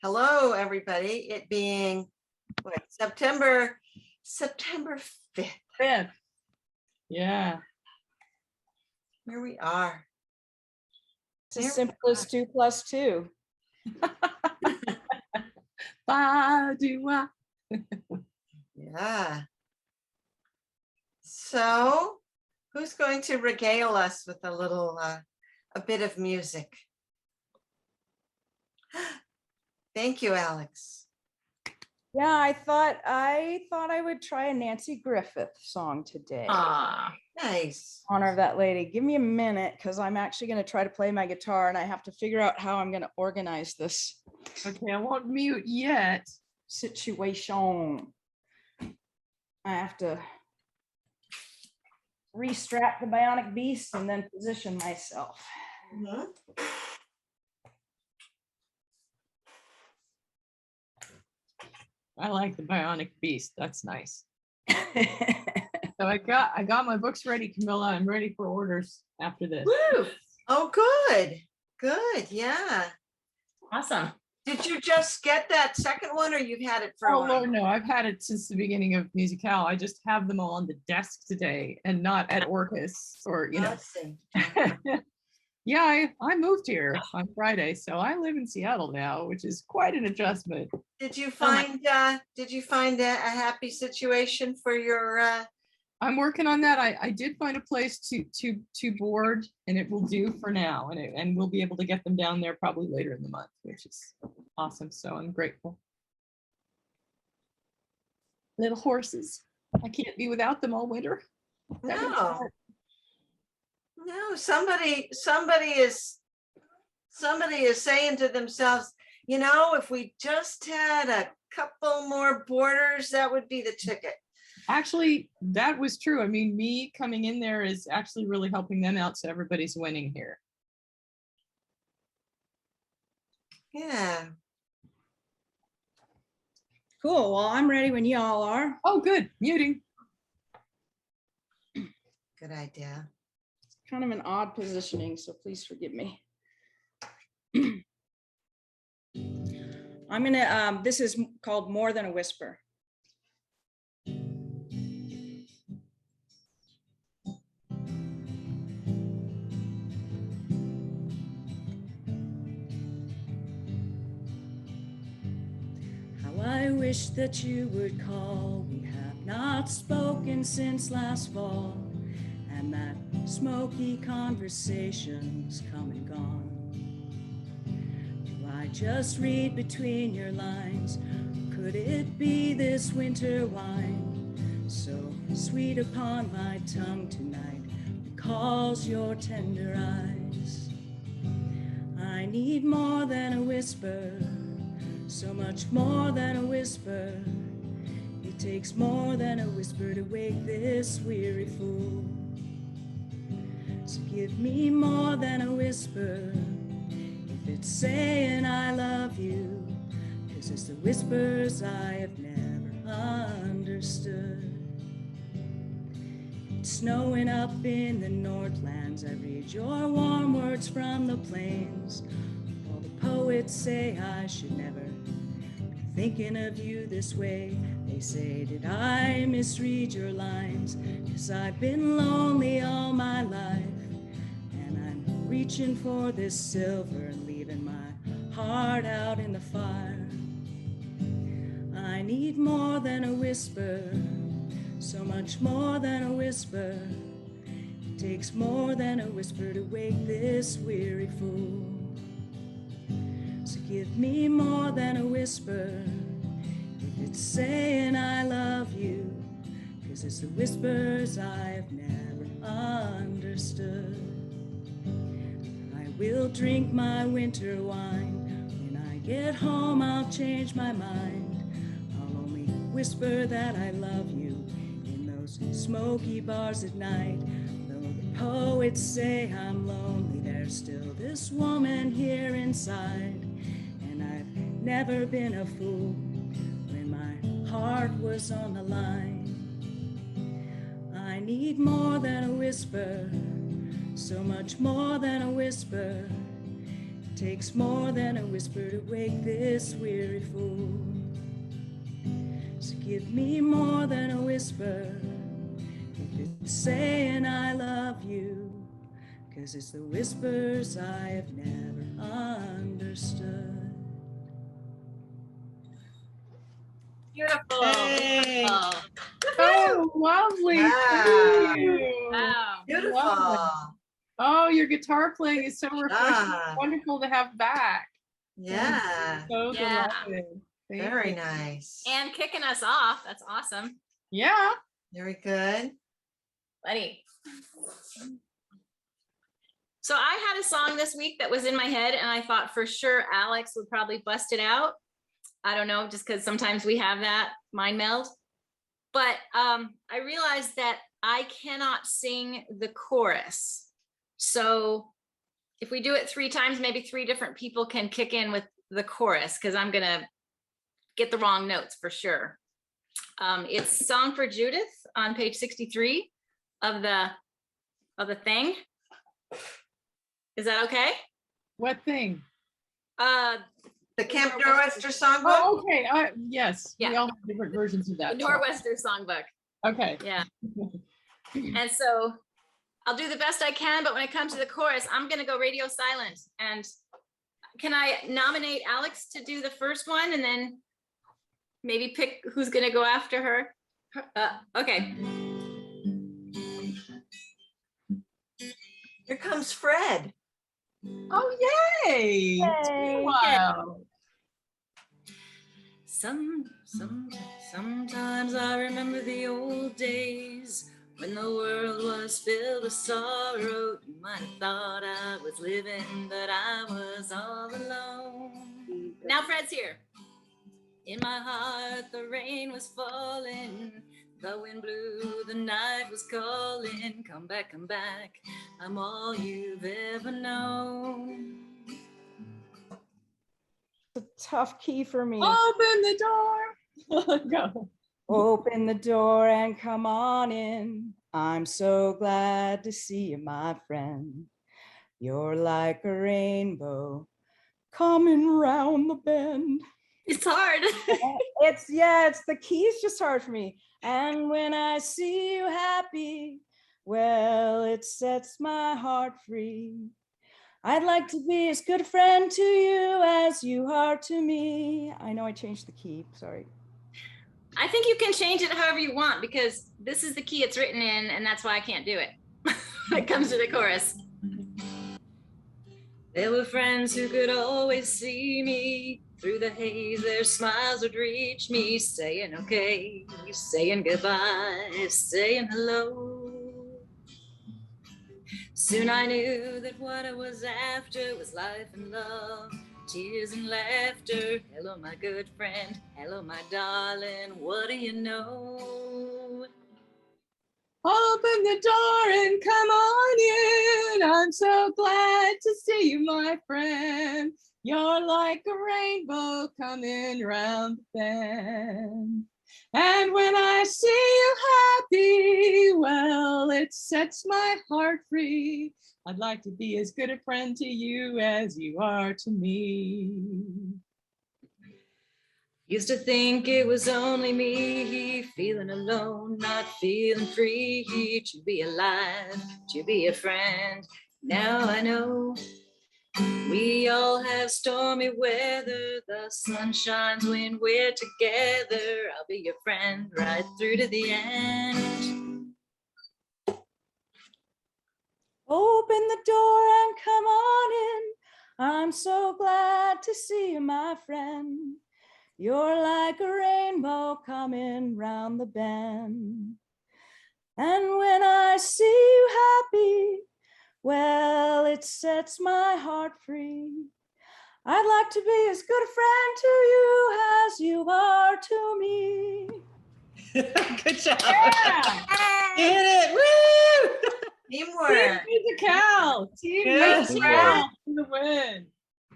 Hello, everybody. It being what, September 5th. 5th. Yeah. Here we are. It's as simple as 2 plus 2. Ba-doo-wah. Yeah. So, who's going to regale us with a bit of music? Thank you, Alex. Yeah, I thought I would try a Nancy Griffith song today. Nice. Honor of that lady. Give me a minute because I'm actually going to try to play my guitar and I have to figure out how I'm going to organize this. Okay, I won't mute yet. Situation. I have to restrap the bionic beast and then position myself. I like the bionic beast. That's nice. So I got my books ready, Camilla. I'm ready for orders after this. Woo! Oh, good. Good. Yeah. Awesome. Did you just get that second one or you've had it for a Oh while? Lord, no, I've had it since the beginning of Musicale. I just have them all on the desk today and not at Orcus or, you know. Yeah, I moved here on Friday, so I live in Seattle now, which is quite an adjustment. Did you find a happy situation for your I'm working on that. I did find a place to board, and it will do for now, and we'll be able to get them down there probably later in the month, which is awesome. So I'm grateful. Little horses. I can't be without them all winter. No, somebody is saying to themselves, you know, if we just had a couple more boarders, that would be the ticket. Actually, that was true. I mean, me coming in there is actually really helping them out, so everybody's winning here. Yeah. Cool. Well, I'm ready when y'all are. Oh, good. Muting. Good idea. It's kind of an odd positioning, so please forgive me. I'm gonna, this is called More Than a Whisper. I wish that you would call. We have not spoken since last fall, and that smoky conversation's come and gone. Do I just read between your lines? Could it be this winter wine, so sweet upon my tongue tonight, recalls your tender eyes? I need more than a whisper, so much more than a whisper. It takes more than a whisper to wake this weary fool. So give me more than a whisper, if it's saying I love you, 'cause it's the whispers I have never understood. It's snowing up in the Northlands. I read your warm words from the plains. All the poets say I should never thinking of you this way. They say, did I misread your lines? 'Cause I've been lonely all my life, and I'm reaching for this silver and leaving my heart out in the fire. I need more than a whisper, so much more than a whisper. It takes more than a whisper to wake this weary fool. So give me more than a whisper, if it's saying I love you, 'cause it's the whispers I've never understood. I will drink my winter wine. When I get home, I'll change my mind. I'll only whisper that I love you in those smoky bars at night. Though the poets say I'm lonely, there's still this woman here inside. I've never been a fool when my heart was on the line. I need more than a whisper, so much more than a whisper. It takes more than a whisper to wake this weary fool. So give me more than a whisper if it's saying I love you, 'cause it's the whispers I have never understood. Beautiful. Hey. Beautiful. Oh, lovely. Wow. Thank you. Wow. Beautiful. Lovely. Oh, your guitar playing is so refreshing. job. Wonderful to have back. Yeah, So Yeah. delighted. Thank very you. nice. And kicking us off. That's awesome. Yeah. Very good. Buddy. So I had a song this week that was in my head, and I thought for sure Alex would probably bust it out. I don't know, just because sometimes we have that mind meld. But I realized that I cannot sing the chorus. So if we do it 3 times, maybe 3 different people can kick in with the chorus, because I'm gonna get the wrong notes for sure. It's Song for Judith on page 63 of the thing. Is that okay? What thing? The Camp Nor'Wester Songbook. Oh, okay. Yes. We Yeah. all have different versions of The that. Nor'Wester Songbook. Okay. Yeah. And so I'll do the best I can, but when it comes to the chorus, I'm gonna go radio silent. And can I nominate Alex to do the first one and then maybe pick who's gonna go after her? Okay. Here comes Fred. Oh, yay. It's been a while. Sometimes I remember the old days when the world was filled with sorrow. You might have thought I was living, but I was all alone. Now Fred's here. In my heart, the rain was falling. The wind blew, the night was calling. Come back, I'm all you've ever known. A tough key for me. Open the door. Go. Open the door and come on in. I'm so glad to see you, my friend. You're like a rainbow coming round the bend. It's hard. It's the key's just hard for me. And when I see you happy, well, it sets my heart free. I'd like to be as good a friend to you as you are to me. I know I changed the key, sorry. I think you can change it however you want, because this is the key it's written in, and that's why I can't do it when it comes to the chorus. There were friends who could always see me. Through the haze, their smiles would reach me, saying okay, saying goodbye, saying hello. Soon I knew that what I was after was life and love, tears and laughter. Hello, my good friend. Hello, my darling. What do you know? Open the door and come on in. I'm so glad to see you, my friend. You're like a rainbow coming round the bend. And when I see you happy, well, it sets my heart free. I'd like to be as good a friend to you as you are to me. Used to think it was only me, feeling alone, not feeling free, to be alive, to be a friend. Now I know we all have stormy weather. The sun shines when we're together. I'll be your friend right through to the end. Open the door and come on in. I'm so glad to see you, my friend. You're like a rainbow coming round the bend. And when I see you happy, well, it sets my heart free. I'd like to be as good a friend to you as you are to me. Good job. Yeah. Did it. Woo! Teamwork. Musical. Team Yes, Musical for the win.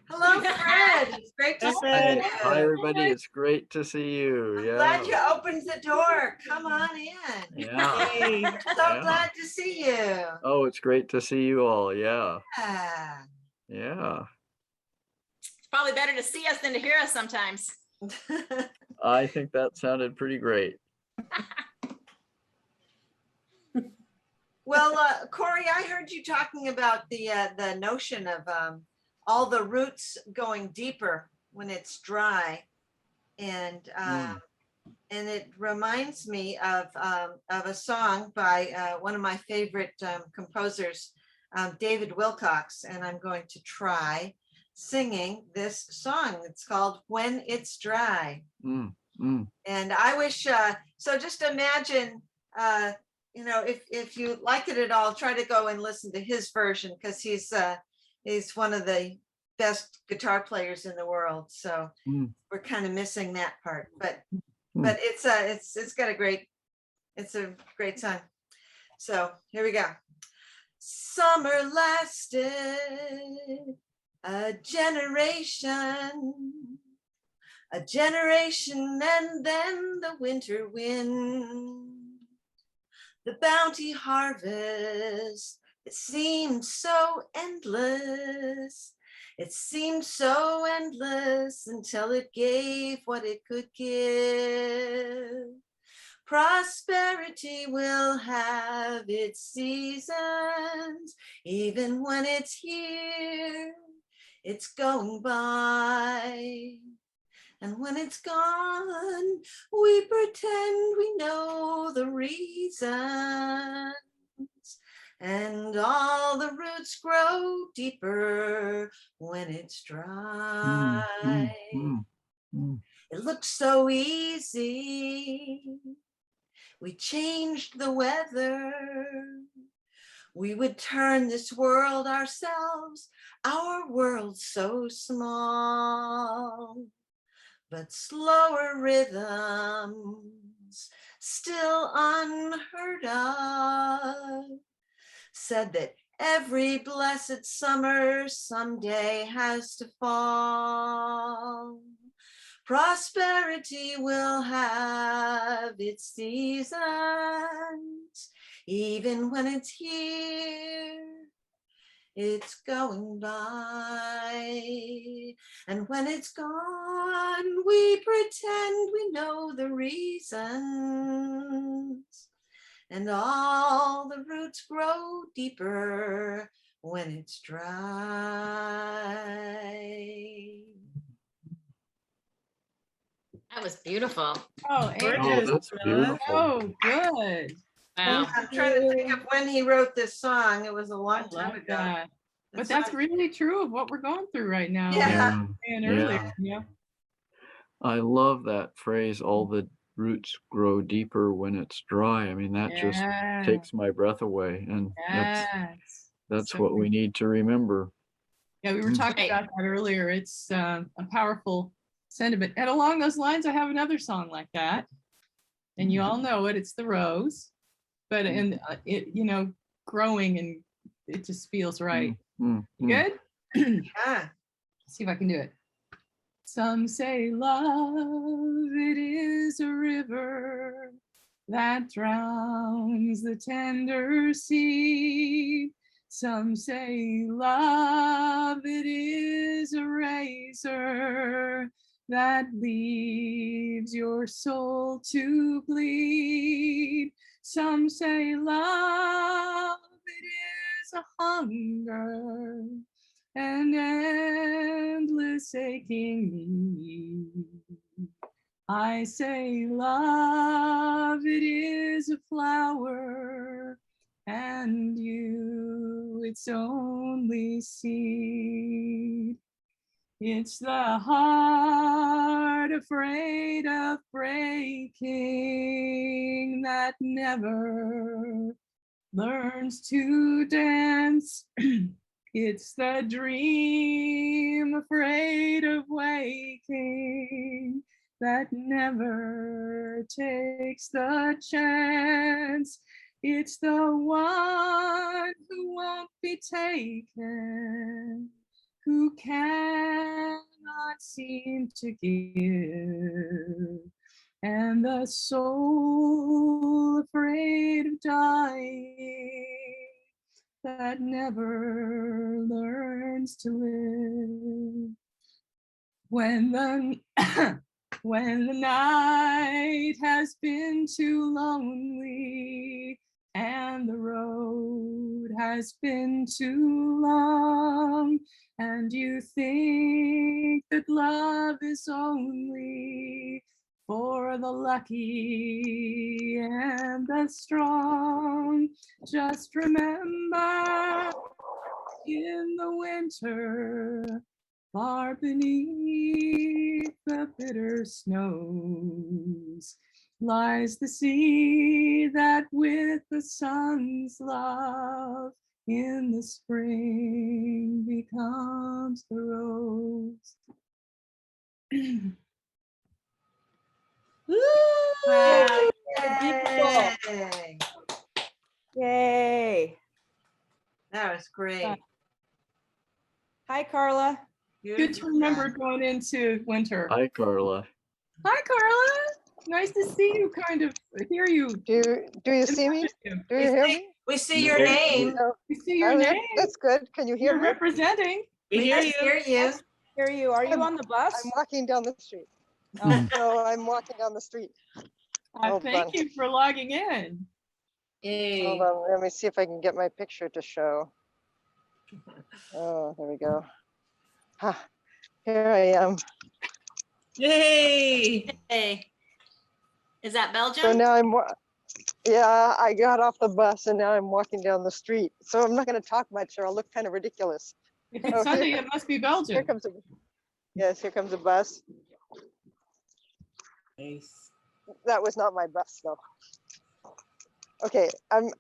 Hello, Fred. It's great to see Hi, you. hi everybody. It's great to see you. I'm Yeah. glad you opened the door. Come on in. Yeah. Hey, so Yeah. glad to see you. Oh, it's great to see you all. Yeah. Yeah. Yeah. Probably better to see us than to hear us sometimes. I think that sounded pretty great. Well, Corey, I heard you talking about the notion of all the roots going deeper when it's dry, and it reminds me of a song by one of my favorite composers, David Wilcox, and I'm going to try singing this song. It's called "When It's Dry." And I wish, so just imagine, you know, if you like it at all, try to go and listen to his version, because he's one of the best guitar players in the world. So we're kind of missing that part, but it's got a great, it's a great song. So here we go. Summer lasted a generation, and then the winter wind, the bounty harvest, it seemed so endless. It seemed so endless until it gave what it could give. Prosperity will have its seasons, even when it's here, it's going by. And when it's gone, we pretend we know the reasons. And all the roots grow deeper when it's dry. It looks so easy. We changed the weather. We would turn this world ourselves, our world so small. But slower rhythms, still unheard of, said that every blessed summer someday has to fall. Prosperity will have its seasons, even when it's here, it's going by. And when it's gone, we pretend we know the reasons. And all the roots grow deeper when it's dry. That was beautiful. Oh, Oh, Anna's that's beautiful. so good. Wow. I'm trying to think of when he wrote this song. It was a I long time love ago. that. But It's that's on- really true of what we're going through right now. Yeah. And earlier, Yeah. yeah. I love that phrase, all the roots grow deeper when it's dry. I mean, that just Yeah. takes my breath away. And Yes. that's So what we need to remember. Yeah, we were talking Right. about that earlier. It's a powerful sentiment. And along those lines, I have another song like that. And you all know it. It's The Rose. But and it, you know, growing, and it just feels right. You good? Yeah. See if I can do it. Some say love, it is a river that drowns the tender seed. Some say love, it is a razor that leaves your soul to bleed. Some say love, it is a hunger, an endless aching need. I say love, it is a flower, and you its only seed. It's the heart afraid of breaking that never learns to dance. It's the dream afraid of waking that never takes the chance. It's the one who won't be taken, who cannot seem to give, and the soul afraid of dying that never learns to live. When the when the night has been too lonely and the road has been too long, and you think that love is only for the lucky and the strong, just remember, in the winter, far beneath the bitter snows, lies the sea that with the sun's love in the spring becomes the rose. Wow. Beautiful. Yay. Yay. That was great. Hi, Carla. Good Beautiful to remember job. going into winter. Hi, Carla. Hi, Carla. Nice to see you, kind of hear you. Do you see me? Do you hear me? We see your No, name. No. We see your Oh, name. that's good. Can you hear You're me? representing. We just hear you. Hear you. Are you on the bus? I'm walking down the street. Oh, No, I'm walking down the street. Hold Thank on. you for logging in. Yay. Hold on. Let me see if I can get my picture to show. Oh, there we go. Ha, here I am. Yay! Hey. Is that So Belgium? now yeah, I got off the bus and now I'm walking down the street. So I'm not going to talk much or I'll look kind of ridiculous. If it's Oh, Sunday, it must be Here Belgium. comes yes, here comes a bus. Nice. That was not my bus though. Okay, I'm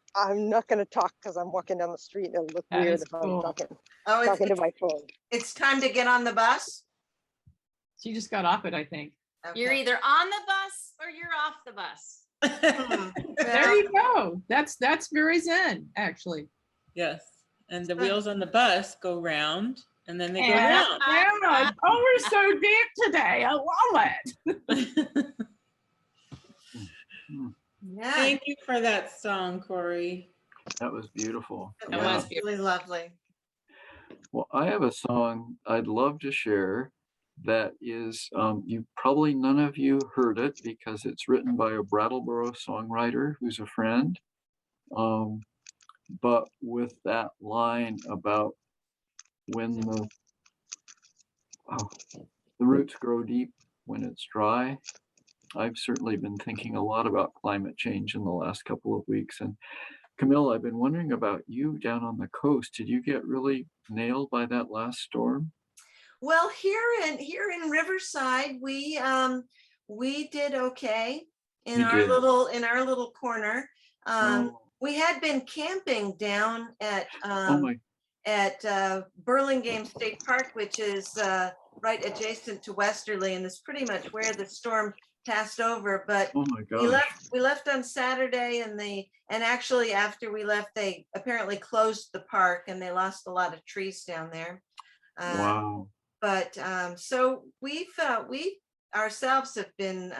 not going to talk because I'm walking down the street. It'll look That weird is if I'm cool. talking Oh, to my phone. it's time to get on the bus. She just got off it, I think. You're Okay. either on the bus or you're off the bus. There Well, you go. That's very zen, actually. Yes. And the wheels on the bus go round and then they go And round. round. Oh, we're so deep today. I love it. yeah, Thank you for that song, Corey. That was beautiful. it That Yeah. was really lovely. Well, I have a song I'd love to share that is, you probably none of you heard it because it's written by a Brattleboro songwriter who's a friend. But with that line about when the roots grow deep when it's dry, I've certainly been thinking a lot about climate change in the last couple of weeks. And Camilla, I've been wondering about you down on the coast. Did you get really nailed by that last storm? Well, here in Riverside, we did okay in You our did. little corner. Oh, We had been camping down at oh my, Burlingame State Park, which is right adjacent to Westerly, and is pretty much where the storm passed over. But oh my we gosh. left on Saturday, and actually after we left, they apparently closed the park, and they lost a lot of trees down there. Wow. But so we ourselves have been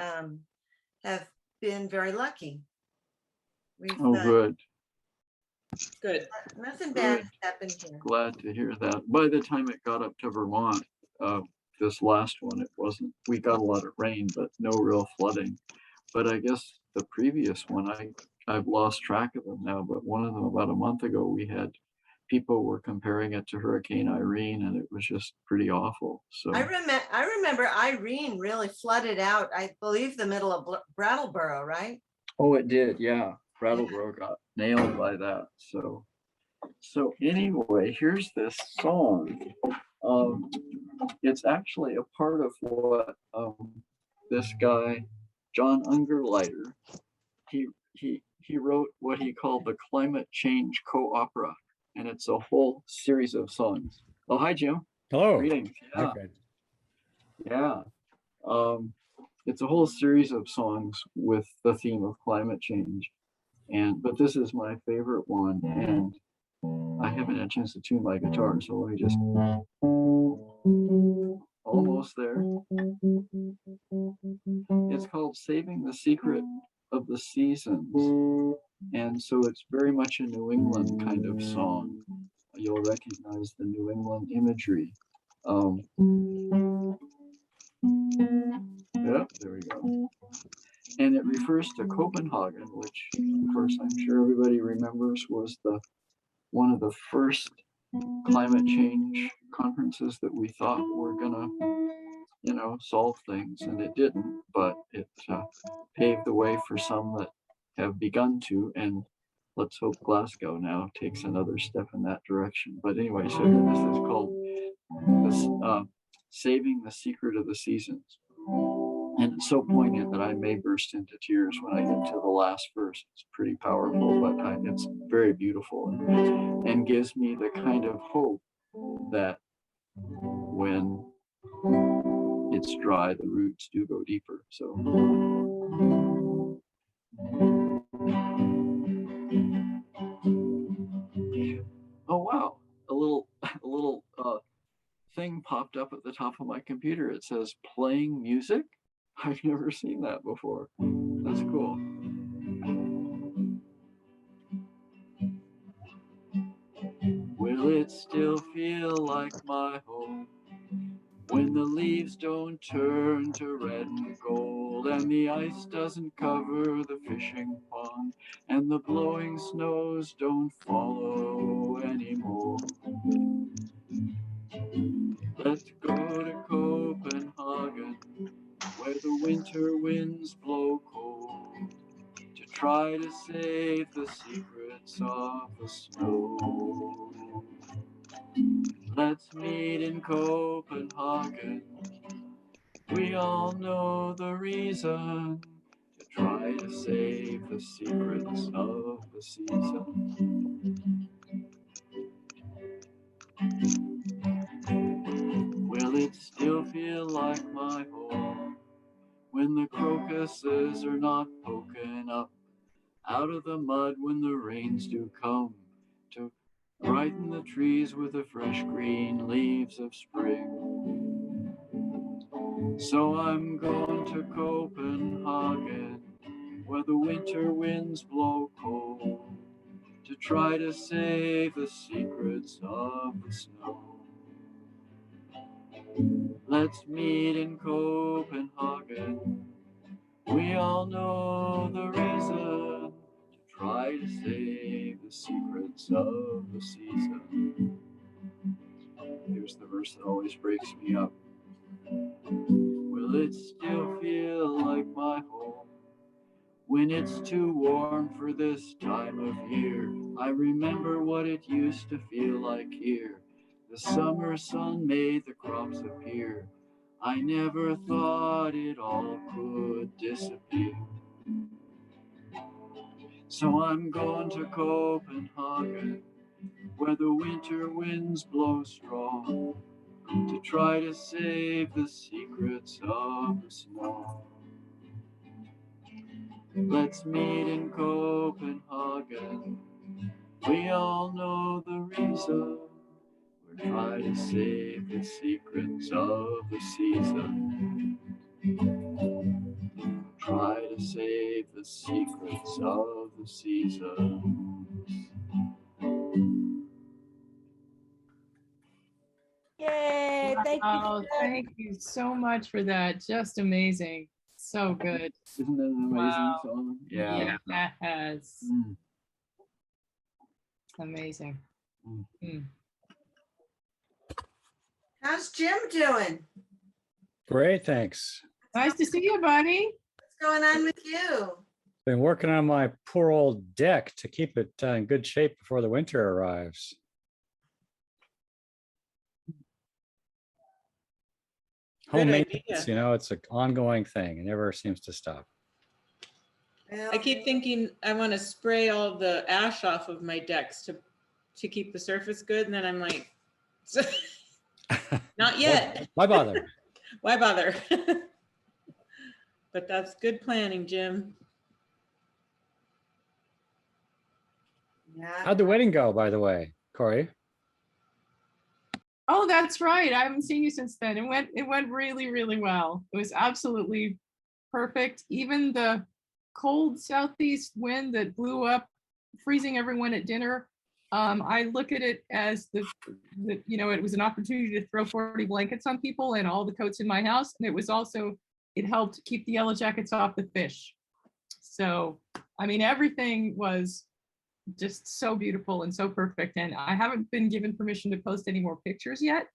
very lucky. We've Oh, good. Good. nothing bad Good. has happened here. Glad to hear that. By the time it got up to Vermont, this last one, we got a lot of rain, but no real flooding. But I guess the previous one, I've lost track of them now, but one of them about a month ago, people were comparing it to Hurricane Irene, and it was just pretty awful. So I remember Irene really flooded out, I believe, the middle of Brattleboro, right? oh, it did, yeah. Brattleboro got nailed by that. So anyway, here's this song. It's actually a part of what this guy, John Ungerleider, he wrote what he called the Climate Change Co-Opera, and it's a whole series of songs. Oh, hi, Jim. Hello. Greetings. Hi, Yeah, Fred. yeah. It's a whole series of songs with the theme of climate change, but this is my favorite one, and I haven't had a chance to tune my guitar, so let me just almost there. It's called Saving the Secret of the Seasons, and so it's very much a New England kind of song. You'll recognize the New England imagery. Yep, there we go. And it refers to Copenhagen, which of course I'm sure everybody remembers was one of the first climate change conferences that we thought were gonna, solve things, and it didn't, but it paved the way for some that have begun to, and let's hope Glasgow now takes another step in that direction. But anyway, so this is called Saving the Secret of the Seasons. And it's so poignant that I may burst into tears when I get to the last verse. It's pretty powerful, but it's very beautiful and gives me the kind of hope that when it's dry, the roots do go deeper. So. Oh wow! A little thing popped up at the top of my computer. It says playing music. I've never seen that before. That's cool. Will it still feel like my home when the leaves don't turn to red and gold, and the ice doesn't cover the fishing pond, and the blowing snows don't follow anymore? Let's go to Copenhagen, where the winter winds blow cold, to try to save the secrets of the snow. Let's meet in Copenhagen. We all know the reason, to try to save the secrets of the season. Will it still feel like my home when the crocuses are not poking up out of the mud when the rains do come to brighten the trees with the fresh green leaves of spring? So I'm going to Copenhagen, where the winter winds blow cold, to try to save the secrets of the snow. Let's meet in Copenhagen. We all know the reason, to try to save the secrets of the season. Here's the verse that always breaks me up. Will it still feel like my home when it's too warm for this time of year? I remember what it used to feel like here. The summer sun made the crops appear. I never thought it all could disappear. So I'm going to Copenhagen, where the winter winds blow strong, to try to save the secrets of the snow. Let's meet in Copenhagen. We all know the reason. We're trying to save the secrets of the season. Try to save the secrets of the season. Yay, thank you. Oh, thank you so much for that. Just amazing. So good. Isn't that an amazing Wow. song? Yeah. Yes. Mm. Amazing. Mm. How's Jim doing? Great, thanks. Nice to see you, buddy. What's going on with you? Been working on my poor old deck to keep it in good shape before the winter arrives. Home Good maintenance, idea. it's an ongoing thing. It never seems to stop. I keep thinking I want to spray all the ash off of my decks to keep the surface good, and then I'm like, not yet. Why bother? Why bother? But that's good planning, Jim. Yeah. How'd the wedding go, by the way, Corey? Oh, that's right. I haven't seen you since then. It went really, really well. It was absolutely perfect. Even the cold southeast wind that blew up, freezing everyone at dinner, I look at it as you know, it was an opportunity to throw 40 blankets on people and all the coats in my house. And it was also, it helped keep the yellow jackets off the fish. So, I mean, everything was just so beautiful and so perfect. And I haven't been given permission to post any more pictures yet,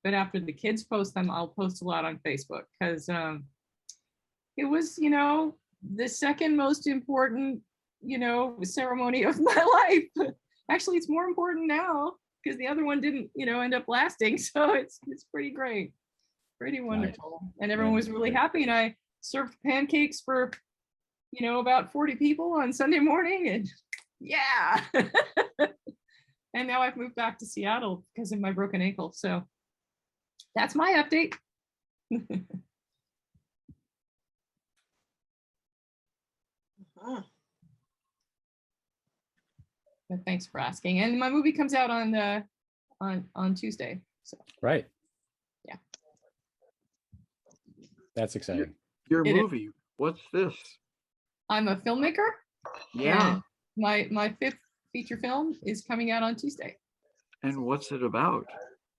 but after the kids post them, I'll post a lot on Facebook because it was, you know, the second most important, you know, ceremony of my life. Actually, it's more important now because the other one didn't, you know, end up lasting. So it's pretty great, pretty wonderful. Nice. And everyone was really happy. And I served pancakes for, you know, about 40 people on Sunday morning. And yeah. And now I've moved back to Seattle because of my broken ankle. So that's my update. But thanks for asking. And my movie comes out on Tuesday. So right. Yeah. That's exciting. Your movie, what's this? I'm a filmmaker. Yeah. My fifth feature film is coming out on Tuesday. And what's it about?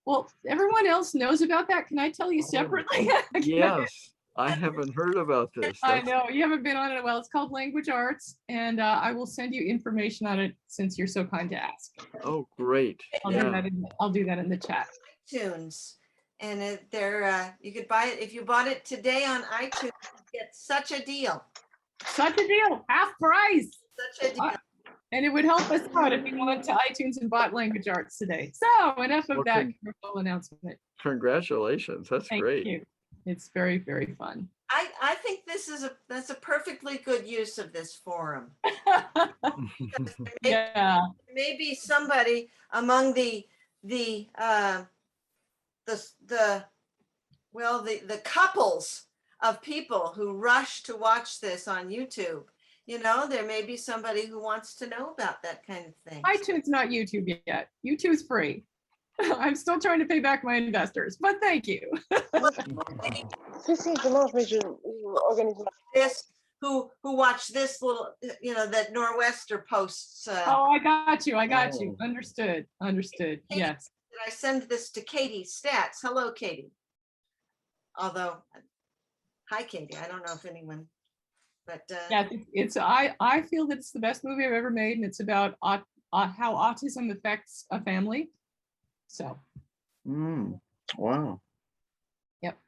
Well, everyone else knows about that. Can I tell you separately? Yes. I haven't heard about this. I know you haven't been on it. Well, it's called Language Arts, and I will send you information on it since you're so kind to ask. Oh, great! I'll do that in the chat. iTunes, and they're you could buy it if you bought it today on iTunes. You get such a deal. Such a deal, half price. Such a deal. And it would help us out if you went to iTunes and bought Language Arts today. So enough of that commercial announcement. Congratulations! That's great. Thank you. It's very, very fun. I think that's a perfectly good use of this forum. Yeah. Maybe somebody among the couples of people who rush to watch this on YouTube. You know, there may be somebody who wants to know about that kind of thing. iTune's not YouTube yet. YouTube's free. I'm still trying to pay back my investors, but thank you. This who watch this little, you know, that Nor'wester posts. Oh, I got you. Understood. Katie, yes. Did I send this to Katie Stats? Hello, Katie. Although, hi, Katie. I don't know if anyone, but yeah, I feel that it's the best movie I've ever made, and it's about how autism affects a family. So. Wow. Yep.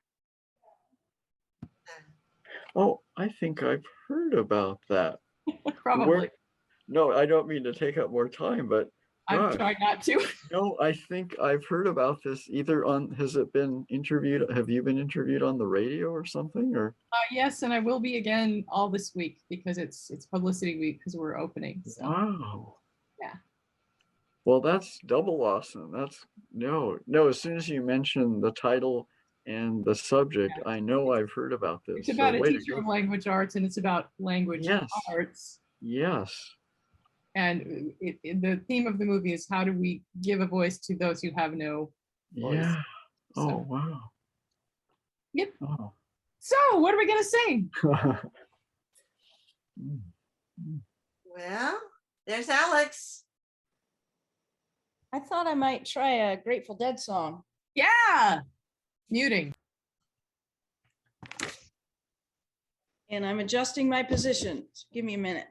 Oh, I think I've heard about that. Probably. No, I don't mean to take up more time, but I'm trying not to. No, I think I've heard about this either on, has it been interviewed? Have you been interviewed on the radio or something? Or yes, and I will be again all this week because it's publicity week because we're opening. So. Wow. Yeah. Well, that's double awesome. That's no, as soon as you mention the title and the subject, I know I've heard about this. It's about a teacher of language arts, and it's about language arts. Yes. And the theme of the movie is how do we give a voice to those who have no voice? Yeah. Oh, wow. Yep. Oh. So what are we going to sing? Well, there's Alex. I thought I might try a Grateful Dead song. Yeah. Muting. And I'm adjusting my position. So give me a minute.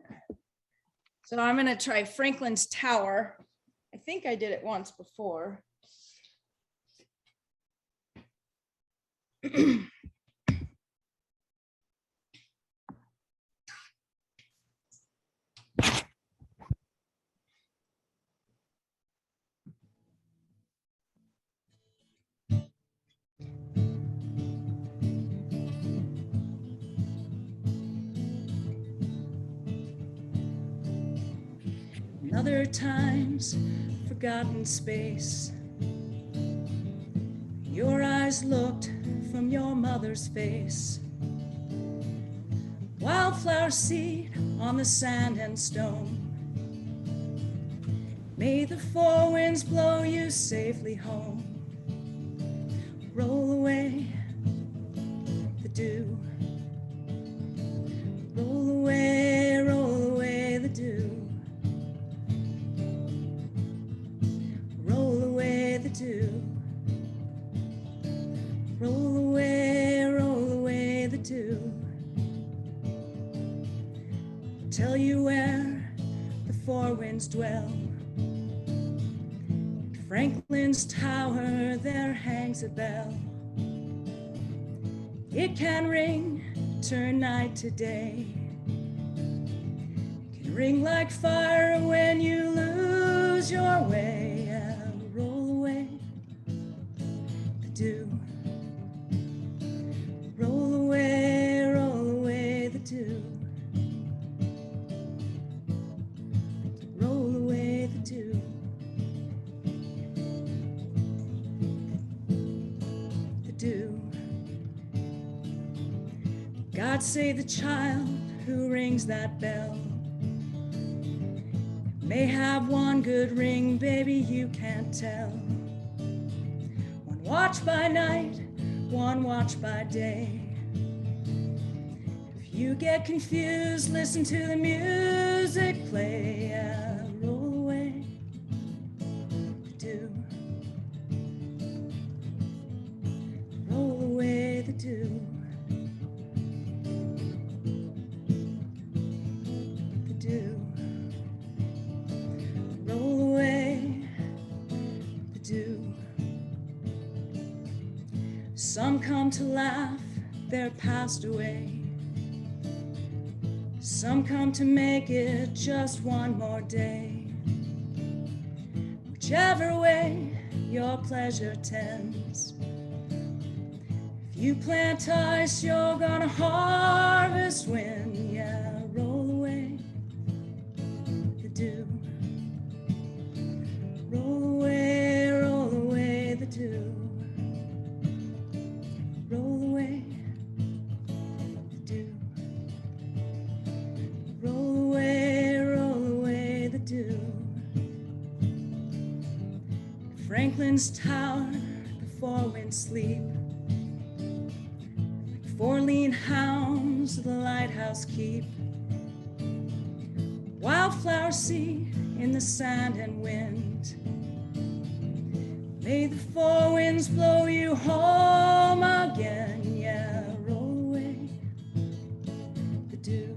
So I'm going to try Franklin's Tower. I think I did it once before. Other times, forgotten space. Your eyes looked from your mother's face. Wildflower seed on the sand and stone. May the four winds blow you safely home. Roll away the dew. Roll away the dew. roll away the dew. Tell you where the four winds dwell. At Franklin's tower there hangs a bell. It can ring, turn night to day. Can ring like fire when you lose your way. Yeah, roll away the dew. Roll away the dew. Roll away the dew. The dew. God save the child who rings that bell. May have one good ring, baby, you can't tell. One watch by night, one watch by day. If you get confused, listen to the music play. Yeah, roll away the dew. Roll away the dew. The dew. Roll away the dew. Some come to laugh, they're passed away. Some come to make it just one more day. Whichever way your pleasure tends. If you plant ice, you're gonna harvest wind. Yeah, roll away the dew. Roll away the dew. Roll away the dew. Roll away the dew. Franklin's tower, the four winds sleep. Like four lean hounds, the lighthouse keep. Wildflowers see in the sand and wind. May the four winds blow you home again. Yeah, roll away the dew.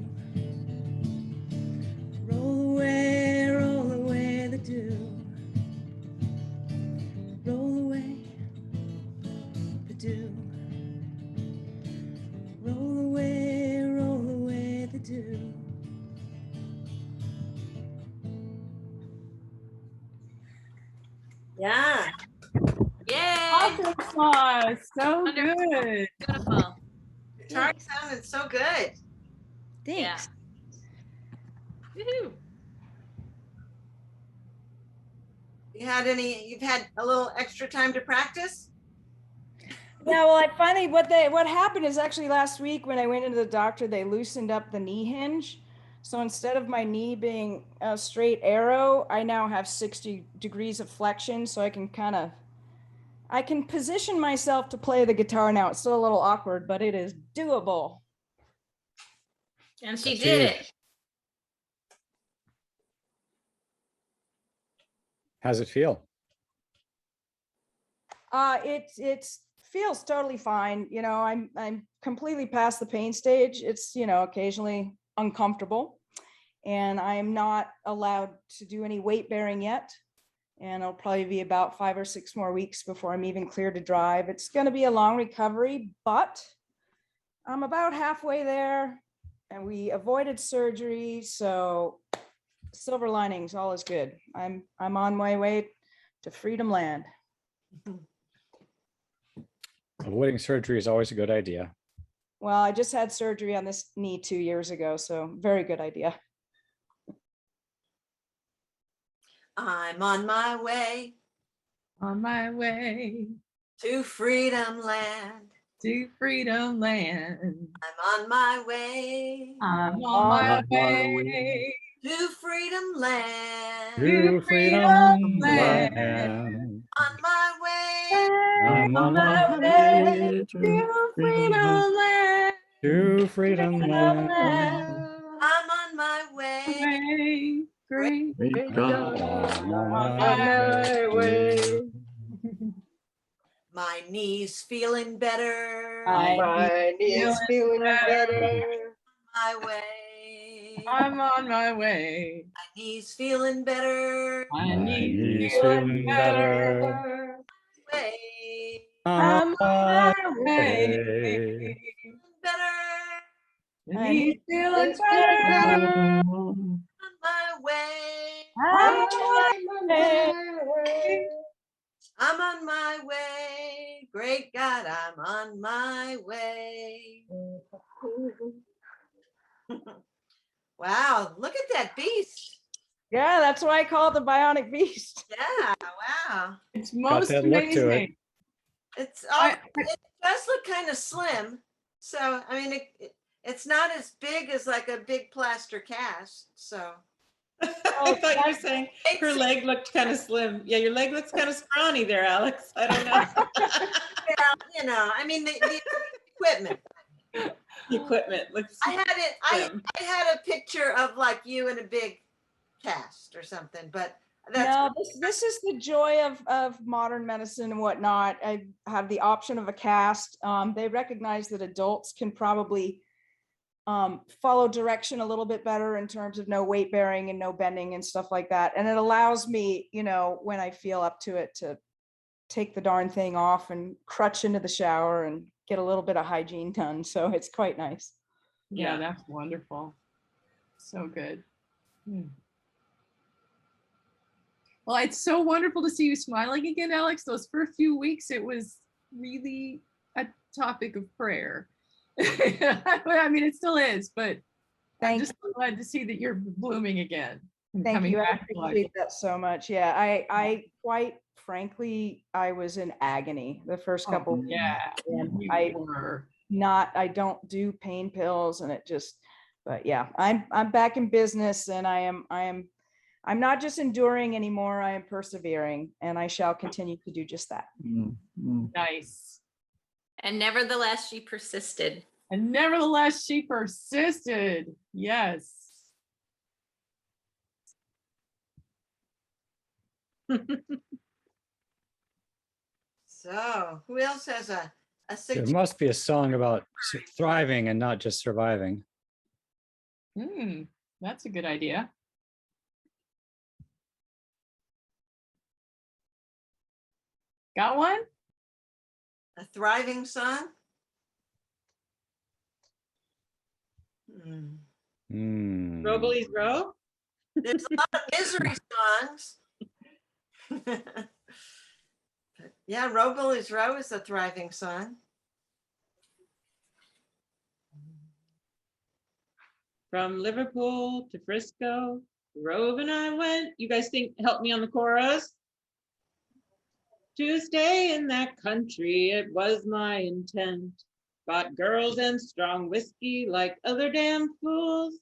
Roll away the dew. Roll away the dew. Roll away the dew. Yeah. Yay! Awesome sauce. So Wonderful. good. Beautiful. Guitar sounded so good. Thanks. Woohoo. You've had a little extra time to practice? Yeah, well, I finally, what happened is actually last week when I went into the doctor, they loosened up the knee hinge. So instead of my knee being a straight arrow, I now have 60 degrees of flexion. So I can position myself to play the guitar now. It's still a little awkward, but it is doable. And she That's did huge. it. How's it feel? It feels totally fine. You know, I'm completely past the pain stage. It's, you know, occasionally uncomfortable, and I am not allowed to do any weight bearing yet. And it'll probably be about 5 or 6 more weeks before I'm even cleared to drive. It's going to be a long recovery, but I'm about halfway there, and we avoided surgery. So silver linings, all is good. I'm on my way to freedom land. Avoiding surgery is always a good idea. Well, I just had surgery on this knee 2 years ago, so very good idea. I'm on my way On my way to freedom land. to freedom land. I'm on my way I'm on my my way to freedom land. To freedom land. On my way I'm on my way to freedom land. to freedom land. I'm on my way. Great Great God. I'm on my way. My knees feeling better. My knees feeling better. My way. I'm on my way. My knees feeling better. My My knees knees feeling feeling better. better. Way. On my my way. way. Better. My knees feeling Knees feeling better. better. On my way. I'm on my way. I'm on my way. Great God, I'm on my way. Wow, look at that beast. Yeah, that's why I call it the Bionic Beast. Yeah, wow. It's Got most that look to it. amazing. It I- does look kind of slim. So, I mean, it's not as big as like a big plaster cast. So, I thought you were saying her leg looked kind of slim. Yeah, your leg looks kind of scrawny there, Alex. I don't know. well, you know, I mean, the equipment. The equipment looks I had it. slim. I had a picture of like you in a big cast or something, but that's No, this is the joy of modern medicine and whatnot. I have the option of a cast. They recognize that adults can probably follow direction a little bit better in terms of no weight bearing and no bending and stuff like that. And it allows me, you know, when I feel up to it, to take the darn thing off and crutch into the shower and get a little bit of hygiene done. So it's quite nice. Yeah, that's wonderful. So good. Well, it's so wonderful to see you smiling again, Alex. Those first few weeks, it was really a topic of prayer. I mean, it still is, but I'm just so glad to see that you're blooming again. Thank you. I appreciate that so much. Yeah, I quite frankly, I was in agony the first couple of weeks. Yeah, I don't do pain pills, and it just, but yeah, I'm back in business, and I'm not just enduring anymore. I am persevering, and I shall continue to do just that. Nice. And nevertheless, she persisted. And nevertheless, she persisted. Yes. so. Who else has a There suggestion? must be a song about thriving and not just surviving. That's a good idea. Got one? A thriving song? Robley's Row? There's a lot of misery songs. Yeah, Robley's Row is a thriving song. From Liverpool to Frisco, Rove and I went. You guys think, help me on the chorus? To stay in that country, it was my intent. Bought girls and strong whiskey like other damn fools.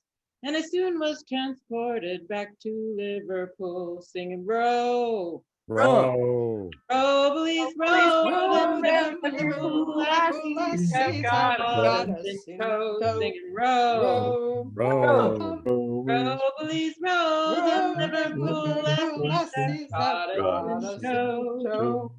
And I soon was transported back to Liverpool, singing row. Row. Robley's row, them Liverpool lassies have got us in tow, singing row. Row. Robley's row, them Liverpool lassies have got us in tow.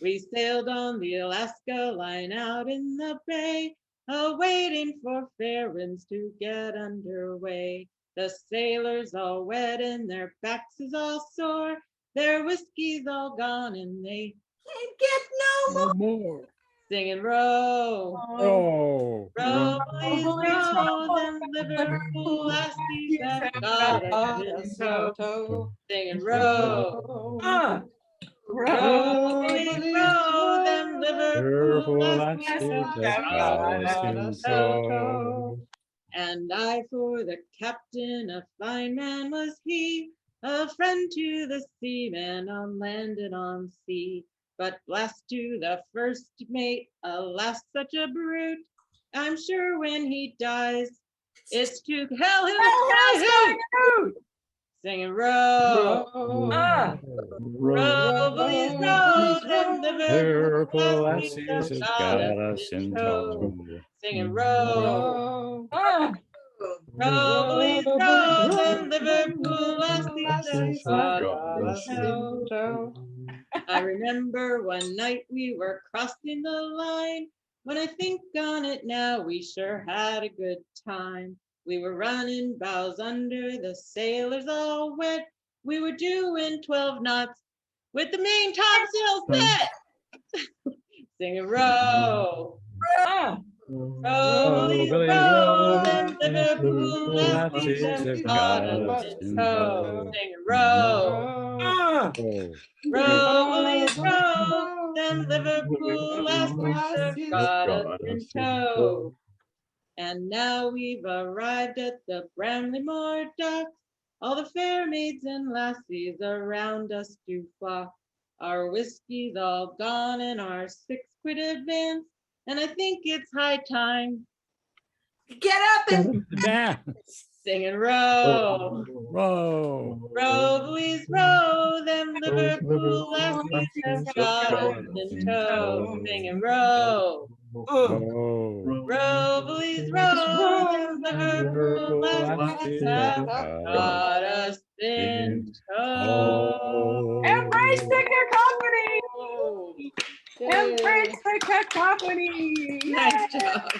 We sailed on the Alaska line out in the bay, waiting for fair winds to get underway. The sailors all wet and their backs is all sore. Their whiskey's all gone and they can't get no more. Singing row. Row. Robley's row, them Liverpool lassies have got us in tow. Singing row. Robley's row, them Liverpool lassies have got us in tow. And I for the captain, a fine man was he, a friend to the seaman on land and on sea. But blast to the first mate, alas, such a brute. I'm sure when he dies, it's to hell he'll hoot. Singing row. Robley's row, them Liverpool lassies have got us in tow. Singing row. Robley's row, them Liverpool lassies have got us in tow. I remember one night we were crossing the line. When I think on it now, we sure had a good time. We were running bows under, the sailors all wet. We were doing 12 knots with the main topsail set. Singing row, Ah, row, Billy, Billy, row, row, them Liverpool lassies lassies have have got got us us in in tow. tow. Singing row, ah. Oh, row, Billy, row, them Liverpool lassies have got us in tow. And now we've arrived at the Bramley-Moore docks. All the fair maids and lassies around us do flock. Our whiskey's all gone and our 6 quid advance. And I think it's high time Get up and dance. singing row. Row. Row, boys, row, them Liverpool lassies have got us in tow. Singing row. Row. Row, boys, row, them Liverpool lassies have got us in tow. Embrace the cacophony. Embrace the cacophony. Nice job.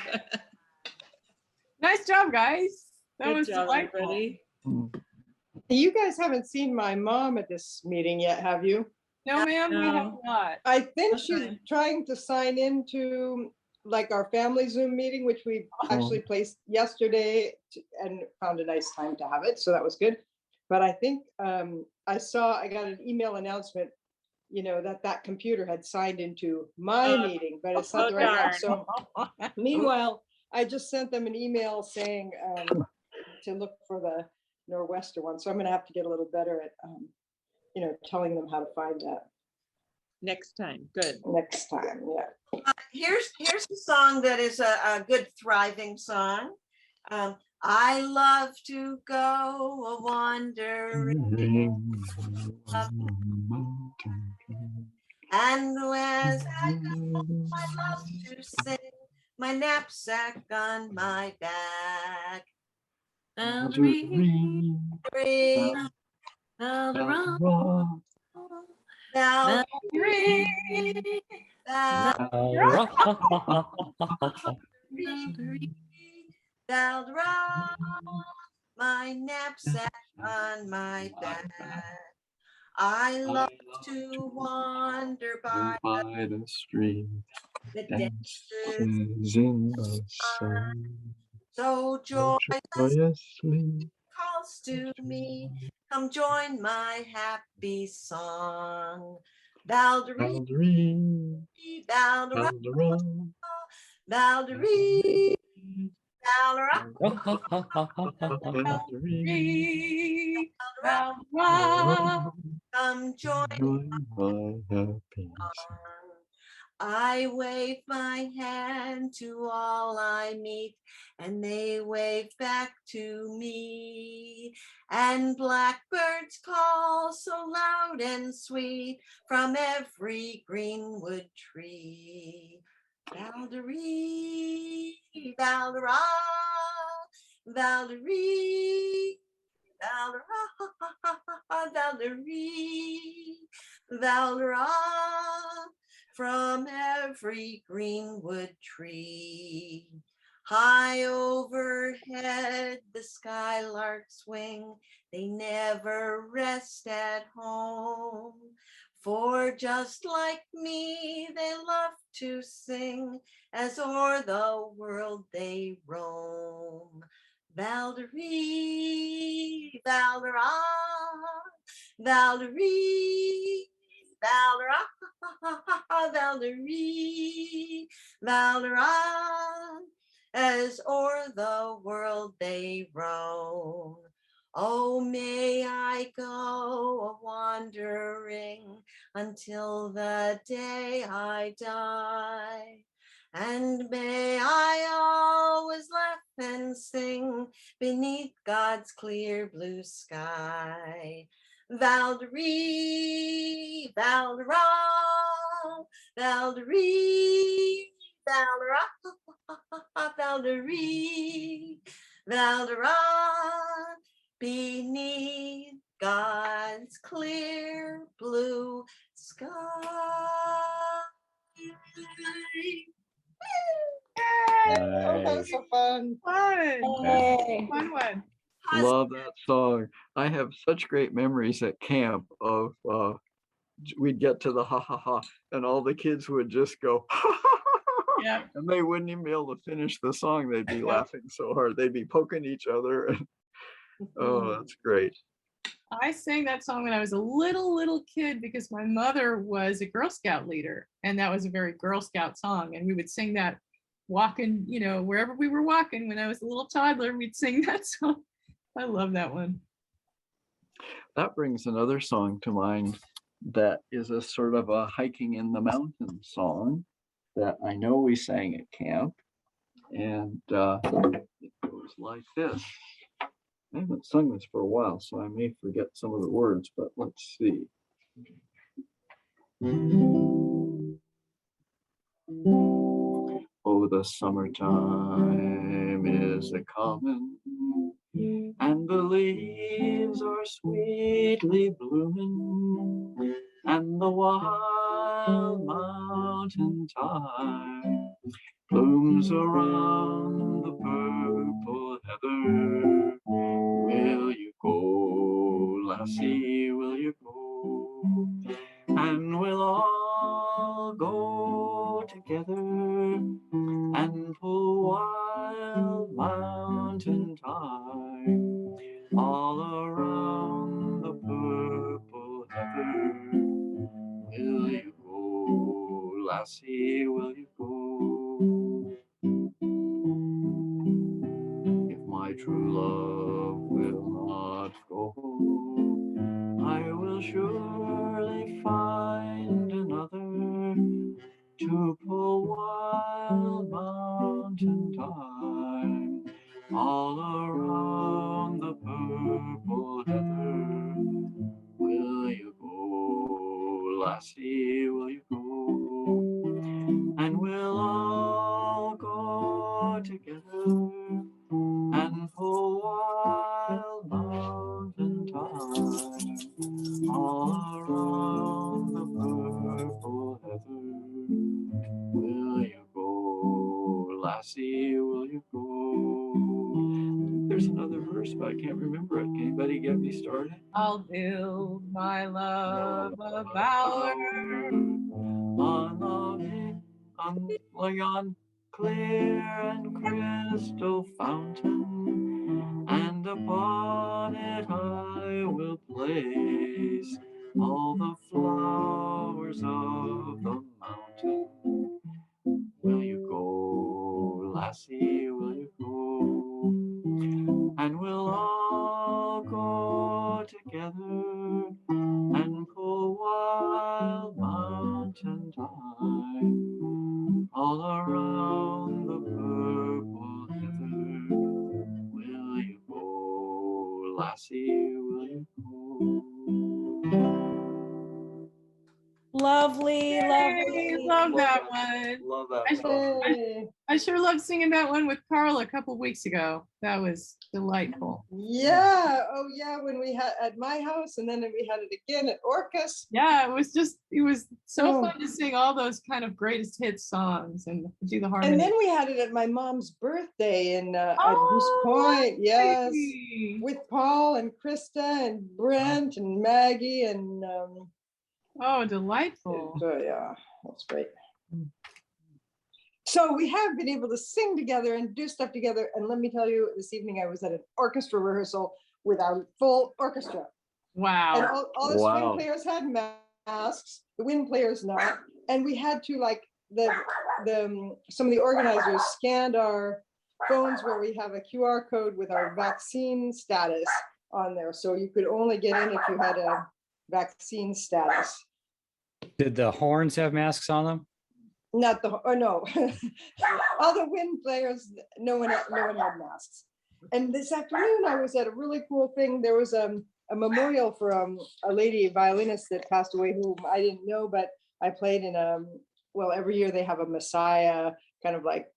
Nice job, guys. That Good was job, delightful. everybody. You guys haven't seen my mom at this meeting yet, have you? No, ma'am, we have No. not. I think she's Okay. trying to sign into like our family Zoom meeting, which we actually placed yesterday and found a nice time to have it. So that was good. But I think I got an email announcement, that computer had signed into my Oh, meeting, but it's not the right one. darn. So meanwhile, I just sent them an email saying to look for the Nor'wester one. So I'm going to have to get a little better at, telling them how to find that Next time. Good. next time. Yeah. here's the song that is a good thriving song. I love to go a wandering, and as I go, I love to sing my knapsack on my back. Valkyrie, Ring, Valkyrie, Valkyrie, Valkyrie. Valkyrie, my knapsack on my back. I love to wander by the stream, the dances dances in the sun, so joyous joyously. calls to me, come join my happy song. Valkyrie, Valkyrie, Valkyrie, Valkyrie, Valkyrie, Valkyrie, Valkyrie. come join join my happy song. I wave my hand to all I meet, and they wave back to me. And blackbirds call so loud and sweet from every greenwood tree. Valkyrie, Valkyrie, Valkyrie, Valkyrie, Valkyrie, from every greenwood tree. High overhead the skylarks swing, they never rest at home. For just like me, they love to sing as o'er the world they roam. Valkyrie, Valkyrie, Valkyrie, Valkyrie, Valkyrie, as o'er the world they roam. Oh, may I go a wandering until the day I die. And may I always laugh and sing beneath God's clear blue sky. Valkyrie, Valkyrie, Valkyrie, Valkyrie, Valkyrie, beneath God's clear blue sky. Oh, that was so fun. Fun. Yay. Fun one. Love that song. I have such great memories at camp of we'd get to the ha ha ha and all the kids would just go Yeah. and they wouldn't even be able to finish the song. They'd be laughing so hard. They'd be poking each other. And, oh, that's great. I sang that song when I was a little kid because my mother was a Girl Scout leader, and that was a very Girl Scout song. And we would sing that walking, you know, wherever we were walking. When I was a little toddler, we'd sing that song. I love that one. That brings another song to mind that is a sort of a hiking in the mountains song that I know we sang at camp. And it goes like this. I haven't sung this for a while, so I may forget some of the words, but let's see. Oh, the summertime is a comin', and the leaves are sweetly blooming, and the wild mountain thyme blooms around the purple heather. Will you go, lassie, will you go? And we'll all go together and pull wild mountain thyme all around the purple heather. Will you go, lassie, will you go? If my true love will not go, I will surely find another to pull wild mountain thyme all around the purple heather. Will you go, lassie, will you go? And we'll all go together and pull wild mountain thyme all around the purple heather. Will you go, lassie, will you go? There's another verse, but I can't remember it. Can anybody get me started? I'll build my love a bower on clear and crystal fountain, and upon it I will place all the flowers of the mountain. Will you go, lassie, will you go? And we'll all go together and pull wild mountain thyme all around the purple heather. Will you go, lassie, will you go? Lovely, lovely. Love that one. Love that song. I sure love singing that one with Carl a couple weeks ago. That was delightful. Yeah. Oh, yeah. When we had at my house, and then we had it again at Orcus. Yeah, it was so fun to sing all those kind of greatest hits songs and do the harmony. And then we had it at my mom's birthday in at Goose Point. Yes, with Paul and Krista and Brent and Maggie and. Oh, delightful. So yeah, that's great. So we have been able to sing together and do stuff together. And let me tell you, this evening I was at an orchestra rehearsal with our full orchestra. Wow. And all the string players had masks, the wind players not. And we had to, like, some of the organizers scanned our phones where we have a QR code with our vaccine status on there. So you could only get in if you had a vaccine status. Did the horns have masks on them? Not the, oh no, all the wind players, no one had masks. And this afternoon I was at a really cool thing. There was a memorial for a lady violinist that passed away whom I didn't know, but I played in well, every year they have a Messiah, kind of like,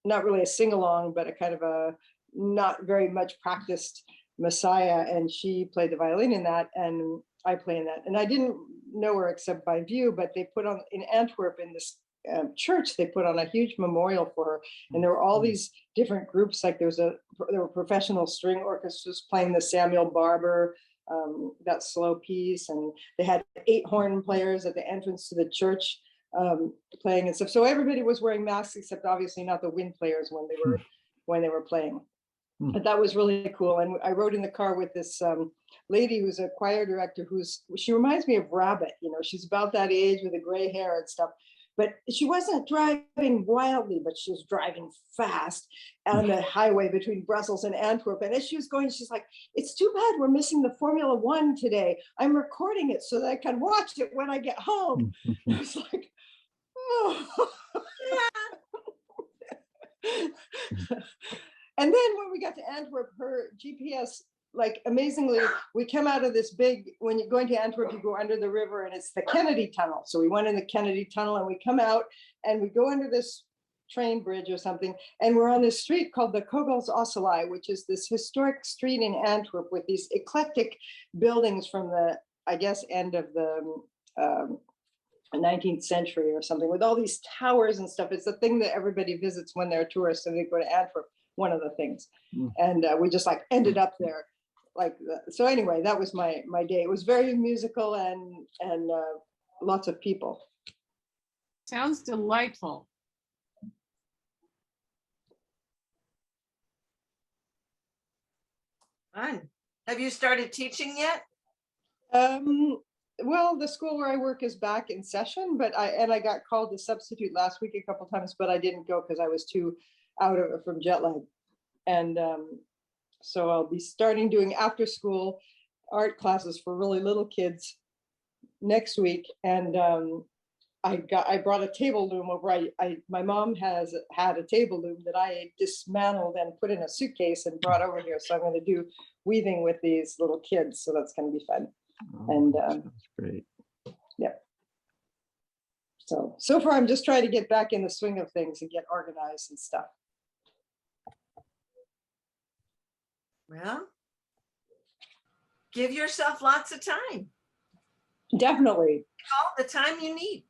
not really a sing-along, but a kind of a not very much practiced Messiah, and she played the violin in that. And I play in that. And I didn't know her except by view, but they put on in Antwerp in this church, they put on a huge memorial for her. And there were all these different groups, like there were professional string orchestras playing the Samuel Barber, that slow piece. And they had 8 horn players at the entrance to the church playing and stuff. So everybody was wearing masks, except obviously not the wind players when they were playing. But that was really cool. And I rode in the car with this lady who's a choir director she reminds me of Rabbit, you know, she's about that age with the gray hair and stuff. But she wasn't driving wildly, but she was driving fast on the highway between Brussels and Antwerp. And as she was going, she's like, it's too bad we're missing the Formula One today. I'm recording it so that I can watch it when I get home. I was like, oh. And then when we got to Antwerp, her GPS, like amazingly, we came out of this big, when you're going to Antwerp, you go under the river and it's the Kennedy Tunnel. So we went in the Kennedy Tunnel and we come out and we go under this train bridge or something. And we're on this street called the Kogels Osselij, which is this historic street in Antwerp with these eclectic buildings from the, I guess, end of the 19th century or something, with all these towers and stuff. It's the thing that everybody visits when they're tourists and they go to Antwerp. One of the things. And we just like ended up there like that. So anyway, that was my day. It was very musical and lots of people. Sounds delightful. Fun. Have you started teaching yet? Well, the school where I work is back in session, but I got called to substitute last week a couple times, but I didn't go because I was too out of it from jet lag. And so I'll be starting doing after school art classes for really little kids next week. And I brought a table loom over. My mom has had a table loom that I dismantled and put in a suitcase and brought over here. So I'm going to do weaving with these little kids. So that's going to be fun. And that's great. Yeah. So far I'm just trying to get back in the swing of things and get organized and stuff. Well, give yourself lots of time. Definitely. All the time you need.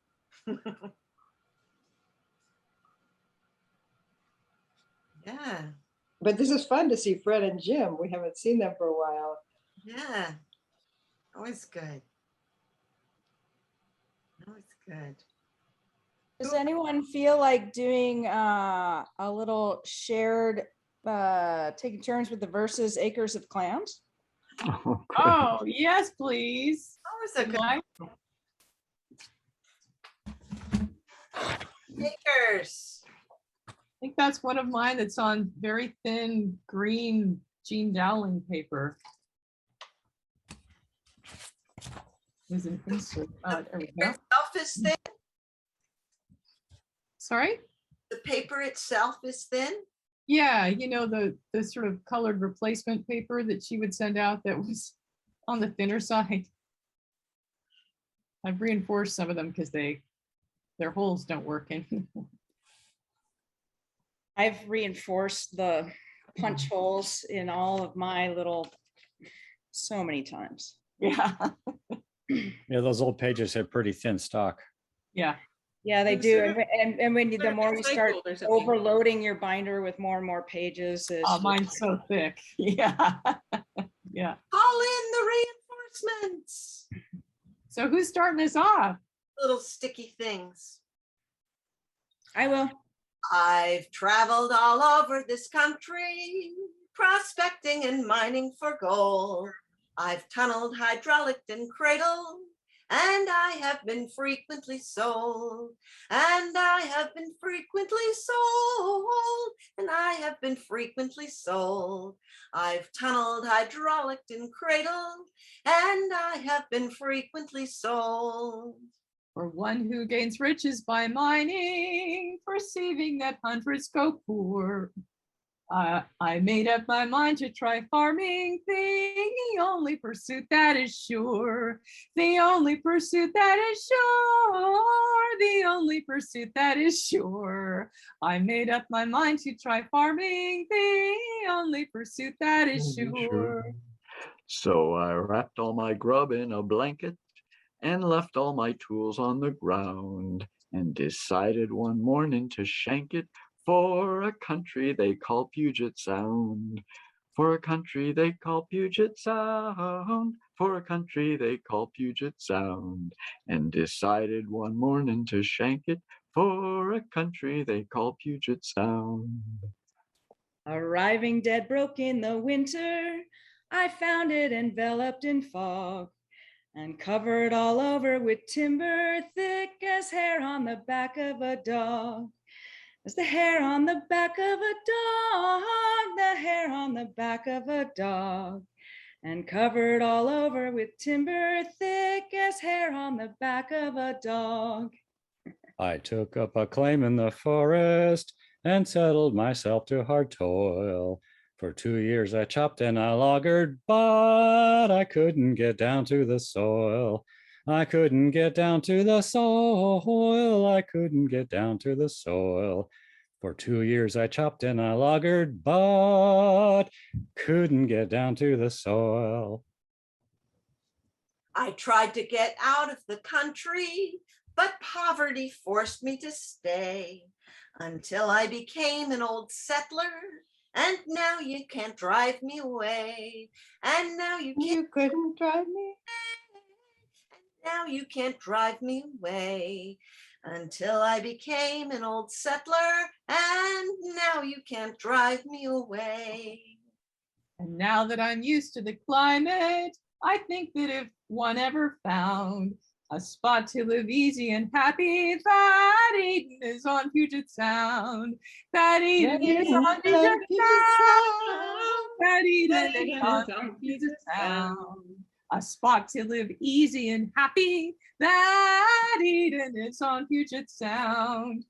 Yeah. But this is fun to see Fred and Jim. We haven't seen them for a while. Yeah. Always good. Always good. Does anyone feel like doing a little shared, taking turns with the verses Acres of Clams? Oh, yes, please. Always a good. Acres. I think that's one of mine that's on very thin green Jean Dowling paper. There's an insert. There we go. Itself is thin. Sorry? The paper itself is thin. Yeah, you know, the sort of colored replacement paper that she would send out that was on the thinner side. I've reinforced some of them because their holes don't work anymore. I've reinforced the punch holes in all of my little, so many times. Yeah. Yeah, those old pages have pretty thin stock. Yeah. Yeah, they do. And when the more you start Recycled or something. overloading your binder with more and more pages. Oh, mine's so thick. Yeah. Yeah. Call in the reinforcements. So who's starting us off? Little sticky things. I will. I've traveled all over this country, prospecting and mining for gold. I've tunneled, hydraulicked, and cradled, and I have been frequently sold. And I have been frequently sold. And I have been frequently sold. I've tunneled, hydraulicked, and cradled, and I have been frequently sold. For one who gains riches by mining, perceiving that hundreds go poor. I made up my mind to try farming, the only pursuit that is sure. The only pursuit that is sure. The only pursuit that is sure. I made up my mind to try farming, the only pursuit that is sure. So I wrapped all my grub in a blanket and left all my tools on the ground and decided one morning to shank it for a country they call Puget Sound. For a country they call Puget Sound. For a country they call Puget Sound. And decided one morning to shank it for a country they call Puget Sound. Arriving dead broke in the winter, I found it enveloped in fog and covered all over with timber, thick as hair on the back of a dog. As the hair on the back of a dog, the hair on the back of a dog, and covered all over with timber, thick as hair on the back of a dog. I took up a claim in the forest and settled myself to hard toil. For 2 years I chopped and I loggered, but I couldn't get down to the soil. I couldn't get down to the soil. I couldn't get down to the soil. For 2 years I chopped and I loggered, but couldn't get down to the soil. I tried to get out of the country, but poverty forced me to stay until I became an old settler. And now you can't drive me away. And now you couldn't drive me. Now you can't drive me away until I became an old settler. And now you can't drive me away. And now that I'm used to the climate, I think that if one ever found a spot to live easy and happy, that Eden is on Puget Sound. That Eden is on Puget Sound. That Eden is on Puget Sound. A spot to live easy and happy, that Eden is on Puget Sound.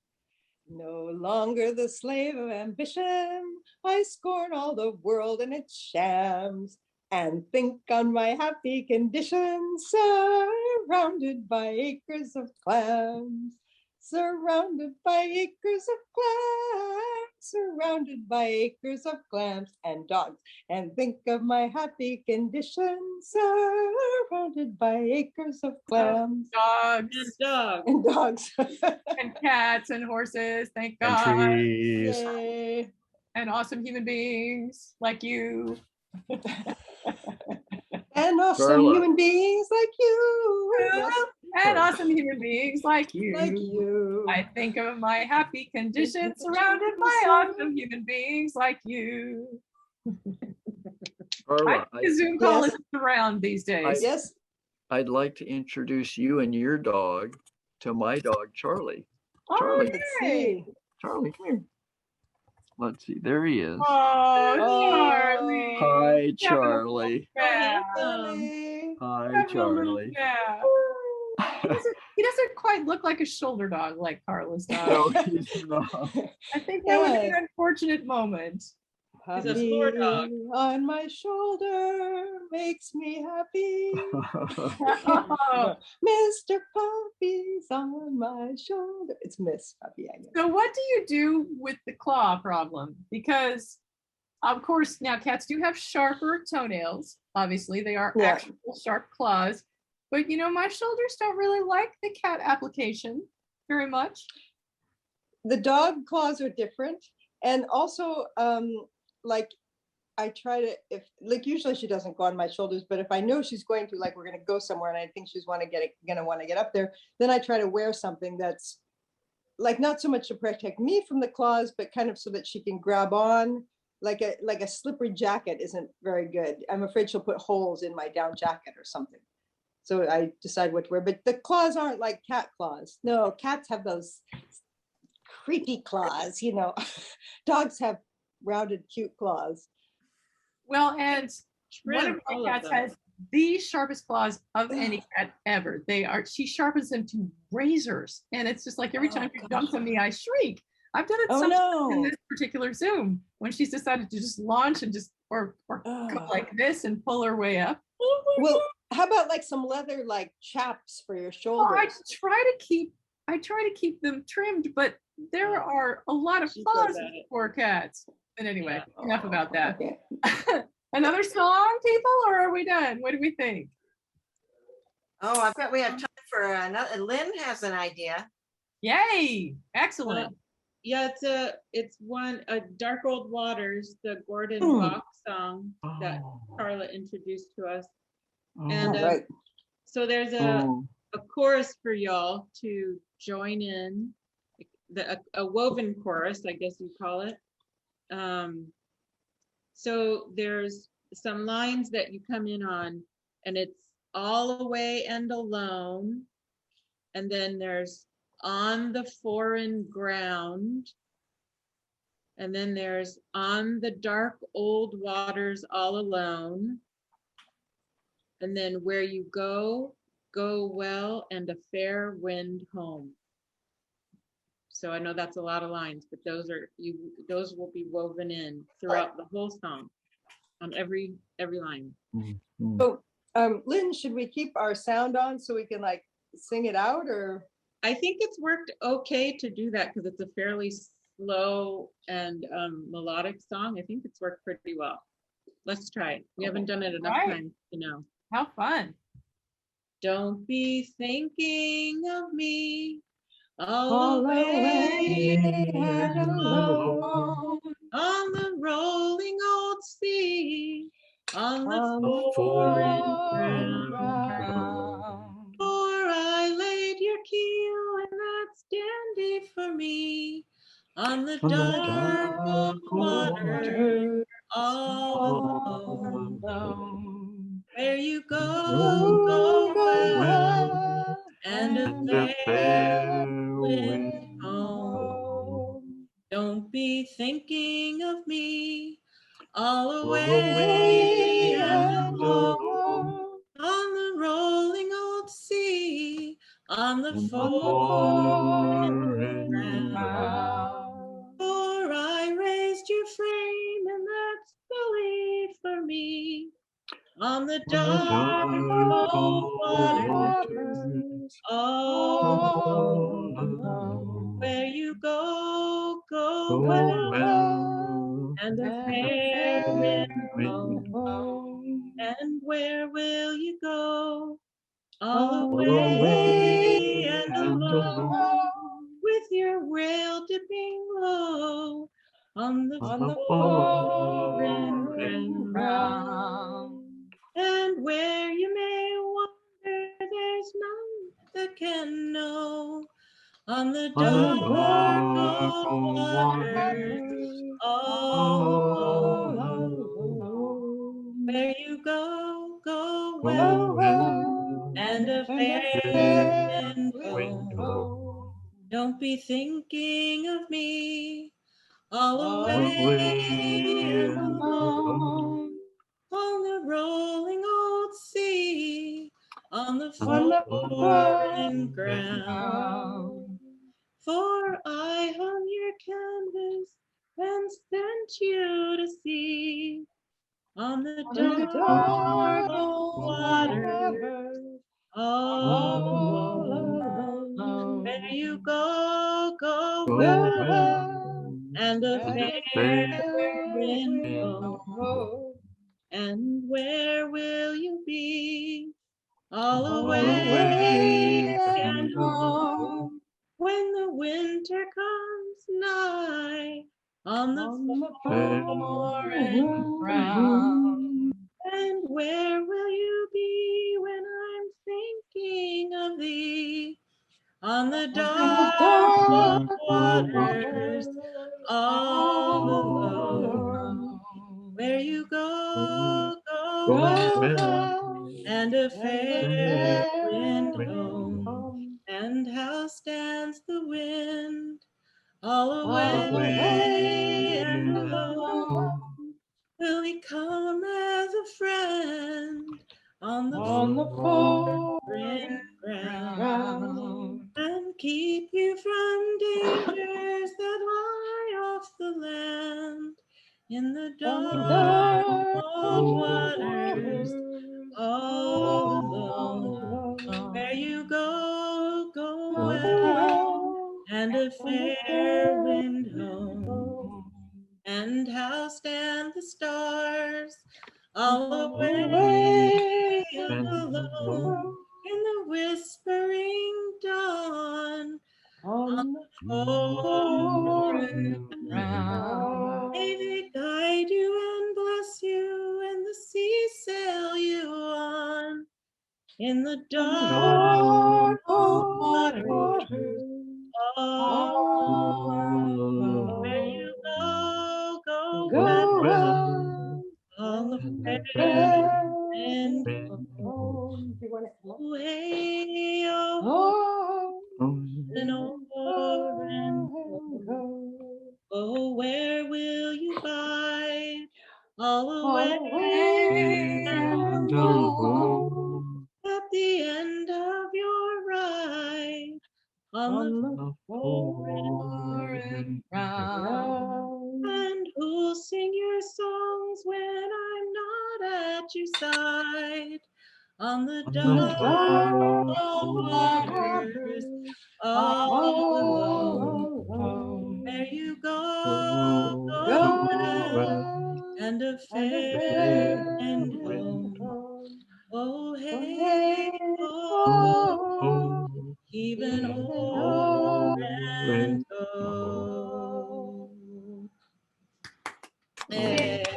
No longer the slave of ambition, I scorn all the world and its shams, and think on my happy condition, surrounded by acres of clams, surrounded by acres of clams, surrounded by acres of clams and dogs, and think of my happy condition, surrounded by acres of clams, Dogs, and dogs, and cats and horses, thank And God. trees. Yay. And awesome human beings like you. And awesome Carla. human beings like you. Yes, And awesome human beings like you. like you. I think of my happy condition surrounded by awesome human beings like you. I Carla, think the Zoom call Yes. is around these days. Yes. I'd like to introduce you and your dog to my dog, Charlie. All Charlie. right. Let's see. Charlie, come here. Let's see, there he is. Oh, Charlie. Hi, Charlie. Yeah. Charlie. Hi, Have a little- Charlie. Yeah. He doesn't quite look like a shoulder dog like Carla's dog. No, he's not. I think that would be Yes. an unfortunate moment. He's a floor dog. Puppy on my shoulder makes me happy. Oh, Mr. Puppy's on my shoulder. It's Miss Puppy, I guess. so what do you do with the claw problem? Because of course now cats do have sharper toenails. Obviously they are Yeah. actual sharp claws. But you know, my shoulders don't really like the cat application very much. The dog claws are different. And also, like I try to, if like usually she doesn't go on my shoulders, but if I know she's going to, like we're going to go somewhere and I think she's gonna want to get up there, then I try to wear something that's like not so much to protect me from the claws, but kind of so that she can grab on. Like a slippery jacket isn't very good. I'm afraid she'll put holes in my down jacket or something. So I decide what to wear. But the claws aren't like cat claws. No, cats have those creepy claws, you know. Dogs have rounded, cute claws. Well, and one Trim of all my of cats them. has the sharpest claws of any cat ever. She sharpens them to razors. And it's just like every Oh, time she gosh. jumps on me, I shriek. I've done it Oh, sometimes in no. this particular Zoom when she's decided to just launch and just or go Oh. like this and pull her way up. Well, how about like some leather like chaps for your Well, I shoulders? try to keep them trimmed, but there are a lot of She's claws good in at it. poor cats. But anyway, Yeah. enough about that. Okay. Another song, people, or are we done? What do we think? Oh, I bet we have time for another. Lynn has an idea. Yay! Excellent. Yeah, it's one Dark Old Waters, the Gordon Bach song that Carla introduced to us. And Right. so there's a chorus for y'all to join in, a woven chorus, I guess you call it. So there's some lines that you come in on, and it's all away and alone. And then there's on the foreign ground. And then there's on the dark old waters all alone. And then where you go, go well, and a fair wind home. So I know that's a lot of lines, but those will be woven in throughout the whole song on every line. So, Lynn, should we keep our sound on so we can like sing it out, or? I think it's worked okay to do that because it's a fairly slow and melodic song. I think it's worked pretty well. Let's try it. We haven't done it enough times to know. How fun. Don't be thinking of me all the way and alone on the rolling old sea, on the foreign ground. For I laid your keel and that's dandy for me on the dark old water all alone. Where you go, go well, and a fair wind home. Don't be thinking of me all away and alone on the rolling old sea, on the foreign ground. For I raised your frame, and that's belief for me on the dark old waters all alone. Where you go, go well, and a fair wind home. And where will you go? All away and alone, with your rail dipping low on the foreign ground. And where you may wander, there's none that can know on the dark old waters all alone. Where you go, go well, and a fair wind home. Don't be thinking of me all away and alone on the rolling old sea, on the foreign ground. For I hung your canvas and sent you to sea on the dark old waters all alone. Where you go, go well, and a fair wind blow. And where will you be? All away and home when the winter comes nigh on the foreign ground. And where will you be when I'm thinking of thee on the dark waters all alone? Where you go, go well, and a fair wind home. And how stands the wind all away and alone? Will he come as a friend on the foreign ground and keep you from dangers that lie off the land in the dark old waters all alone? Where you go, go well, and a fair wind home. And how stand the stars all away and alone in the whispering dawn. On the foreign ground. may they guide you and bless you, and the sea sail you on. In the dark water, where you go well, on the fair and away, and over and oh, where will you bide? All away and alone at the end of your ride on the foreign ground. And who'll sing your songs when I'm not at your side? On the dark waters, all alone. Where you go well, and a fair and home. Oh, hey, oh, even o'er and go. Thank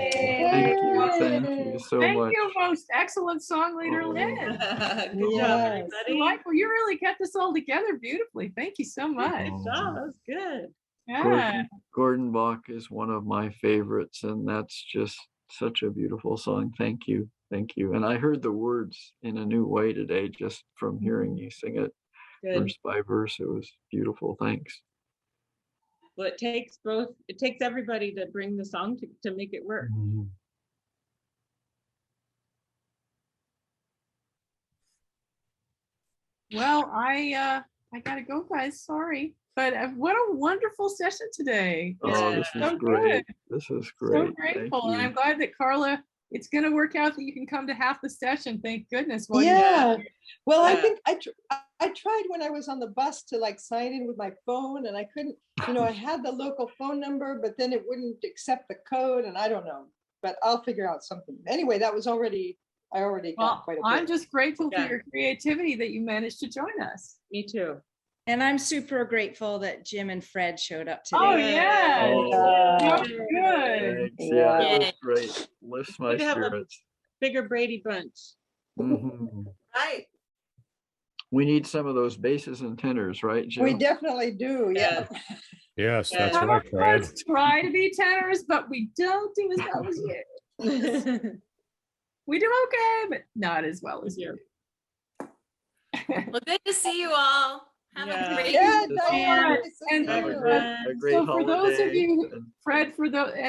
you so Thank much. you, most excellent song leader, Lynn. Good job, Yes. everybody. Michael, you really kept us all together beautifully. Thank you so much. Good job. That was good. Yeah. Gordon Bach is one of my favorites, and that's just such a beautiful song. Thank you. Thank you. And I heard the words in a new way today just from hearing you sing it Good. verse by verse. It was beautiful. Thanks. Well, it takes everybody to bring the song to make it work. Well, I gotta go, guys. Sorry, but what a wonderful session today. Oh, this is so great. good. This is So great. grateful, Thank and I'm you. glad that Carla. It's gonna work out that you can come to half the session. Thank goodness. while you're Yeah. there. Well, I Yeah. think I tried when I was on the bus to like sign in with my phone, and I couldn't, I had the local phone number, but then it wouldn't accept the code, and I don't know, but I'll figure out something. Anyway, I already got Well, quite a bit. I'm just grateful for Yeah. your creativity that you managed to join us. Me too. And I'm super grateful that Jim and Fred showed up today. Oh yeah. Yeah. So good. Thanks. Yeah, it Yeah. was great. Lifts my Good to have a- spirits. Bigger Brady bunch. Mhm. Right. We need some of those basses and tenors, right, Jill? We definitely do, yeah. Yes, Yeah. that's right, Fred. Let's try to be tenors, but we don't do as well as you. We do okay, but not as well as you. Well, good to see you all. Have Yeah. a great Yeah, This- Diane, nice to and- see Have a you. great So for those of holiday. you, and- Fred, and